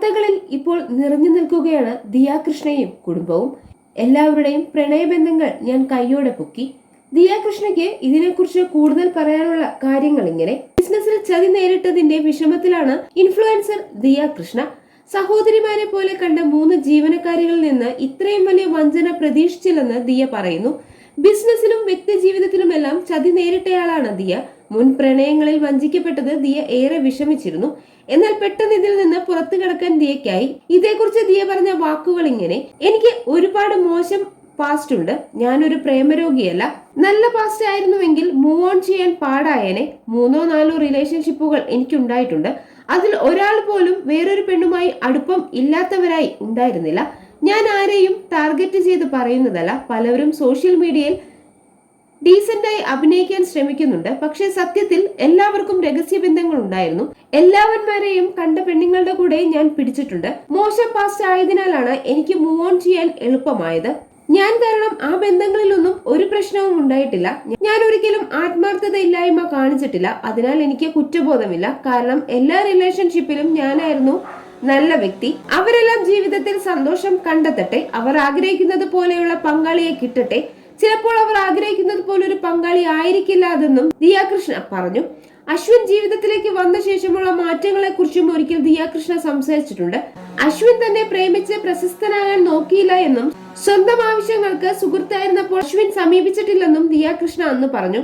വാർത്തകളിൽ ഇപ്പോൾ നിറഞ്ഞു നിൽക്കുകയാണ് ദിയ കൃഷ്ണയും കുടുംബവും. എല്ലാവരുടെയും പ്രണയബന്ധങ്ങൾ ഞാൻ കൈയോടെ പൊക്കി. ദിയ കൃഷ്ണയ്ക്ക് ഇതിനെക്കുറിച്ച് കൂടുതൽ പറയാനുള്ള കാര്യങ്ങൾ ഇങ്ങനെ. ബിസിനസ്സിൽ ചതി നേരിട്ടതിന്റെ വിഷമത്തിലാണ് ഇൻഫ്ലുവൻസർ ദിയ കൃഷ്ണ. സഹോദരിമാരെ പോലെ കണ്ട 3 ജീവനക്കാരികളിൽ നിന്ന് ഇത്രയും വലിയ വഞ്ചന പ്രതീക്ഷിച്ചില്ലെന്ന് ദിയ പറയുന്നു. ബിസിനസ്സിലും വ്യക്തി ജീവിതത്തിലുമെല്ലാം ചതി നേരിട്ടയാളാണ് ദിയ. മുൻ പ്രണയങ്ങളിൽ വഞ്ചിക്കപ്പെട്ടത് ദിയ ഏറെ വിഷമിച്ചിരുന്നു. എന്നാൽ പെട്ടെന്ന് ഇതിൽ നിന്ന് പുറത്തു കിടക്കാൻ ദിയയ്ക്കായി. ഇതേക്കുറിച്ച് ദിയ പറഞ്ഞ വാക്കുകൾ ഇങ്ങനെ: എനിക്ക് ഒരുപാട് മോശം പാസ്റ്റ് ഉണ്ട്. ഞാനൊരു പ്രേമരോഗിയല്ല. നല്ല പാസ്റ്റ് ആയിരുന്നുവെങ്കിൽ മൂവ് ഓൺ ചെയ്യാൻ പാടായേനെ. 3-4 റിലേഷൻഷിപ്പുകൾ എനിക്കുണ്ടായിട്ടുണ്ട്. അതിൽ ഒരാൾ പോലും വേറൊരു പെണ്ണുമായി അടുപ്പം ഇല്ലാത്തവരായി ഉണ്ടായിരുന്നില്ല. ഞാൻ ആരെയും ടാർഗറ്റ് ചെയ്ത് പറയുന്നതല്ല. പലവരും സോഷ്യൽ മീഡിയയിൽ ഡീസന്റായി അഭിനയിക്കാൻ ശ്രമിക്കുന്നുണ്ട്. പക്ഷെ സത്യത്തിൽ എല്ലാവർക്കും രഹസ്യബന്ധങ്ങൾ ഉണ്ടായിരുന്നു. എല്ലാവന്മാരെയും കണ്ട പെണ്ണുങ്ങളുടെ കൂടെ ഞാൻ പിടിച്ചിട്ടുണ്ട്. മോശം പാസ്റ്റ് ആയതിനാലാണ് എനിക്ക് മൂവ് ഓൺ ചെയ്യാൻ എളുപ്പമായത്. ഞാൻ കാരണം ആ ബന്ധങ്ങളിലൊന്നും ഒരു പ്രശ്നവും ഉണ്ടായിട്ടില്ല. ഞാൻ ഒരിക്കലും ആത്മാർത്ഥത ഇല്ലായ്മ കാണിച്ചിട്ടില്ല. അതിനാൽ എനിക്ക് കുറ്റബോധമില്ല. കാരണം എല്ലാ റിലേഷൻഷിപ്പിലും ഞാനായിരുന്നു നല്ല വ്യക്തി. അവരെല്ലാം ജീവിതത്തിൽ സന്തോഷം കണ്ടെത്തട്ടെ. അവർ ആഗ്രഹിക്കുന്നത് പോലെയുള്ള പങ്കാളിയെ കിട്ടട്ടെ. ചിലപ്പോൾ അവർ ആഗ്രഹിക്കുന്നത് പോലെ ഒരു പങ്കാളി ആയിരിക്കില്ല അതെന്നും ദിയ കൃഷ്ണ പറഞ്ഞു. അശ്വിൻ ജീവിതത്തിലേക്ക് വന്ന ശേഷമുള്ള മാറ്റങ്ങളെ കുറിച്ചും ഒരിക്കൽ ദിയ കൃഷ്ണ സംസാരിച്ചിട്ടുണ്ട്. അശ്വിൻ തന്നെ പ്രേമിച്ച് പ്രശസ്തനാകാൻ നോക്കിയില്ല എന്നും സ്വന്തം ആവശ്യങ്ങൾക്ക് സുഹൃത്തായിരുന്നപ്പോൾ അശ്വിൻ സമീപിച്ചിട്ടില്ലെന്നും ദിയ കൃഷ്ണ അന്ന് പറഞ്ഞു.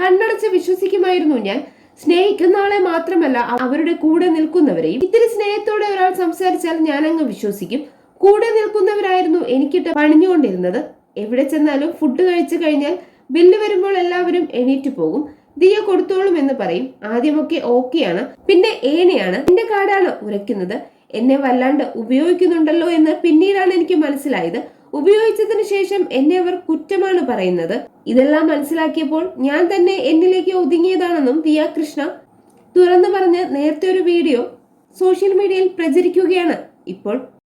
കണ്ണടച്ച് വിശ്വസിക്കുമായിരുന്നു ഞാൻ. സ്നേഹിക്കുന്ന ആളെ മാത്രമല്ല അവരുടെ കൂടെ നിൽക്കുന്നവരെയും. ഇത്തിരി സ്നേഹത്തോടെ ഒരാൾ സംസാരിച്ചാൽ ഞാൻ അങ്ങ് വിശ്വസിക്കും. കൂടെ നിൽക്കുന്നവരായിരുന്നു എനിക്കിട്ട് പണിഞ്ഞുകൊണ്ടിരുന്നത്. എവിടെ ചെന്നാലും ഫുഡ് കഴിച്ചു കഴിഞ്ഞാൽ ബില്ല് വരുമ്പോൾ എല്ലാവരും എണീറ്റ് പോകും. ദിയ കൊടുത്തോളും എന്ന് പറയും. ആദ്യമൊക്കെ ഓക്കെയാണ്, പിന്നെ ഏനെയാണ്. എന്റെ കാർഡാണ് ഉരയ്ക്കുന്നത്. എന്നെ വല്ലാണ്ട് ഉപയോഗിക്കുന്നുണ്ടല്ലോ എന്ന് പിന്നീടാണ് എനിക്ക് മനസ്സിലായത്. ഉപയോഗിച്ചതിന് ശേഷം എന്നെ അവർ കുറ്റമാണ് പറയുന്നത്. ഇതെല്ലാം മനസ്സിലാക്കിയപ്പോൾ ഞാൻ തന്നെ എന്നിലേക്ക് ഒതുങ്ങിയതാണെന്നും ദിയ കൃഷ്ണ തുറന്നു പറഞ്ഞ് നേരത്തെ ഒരു വീഡിയോ സോഷ്യൽ മീഡിയയിൽ പ്രചരിക്കുകയാണ് ഇപ്പോൾ.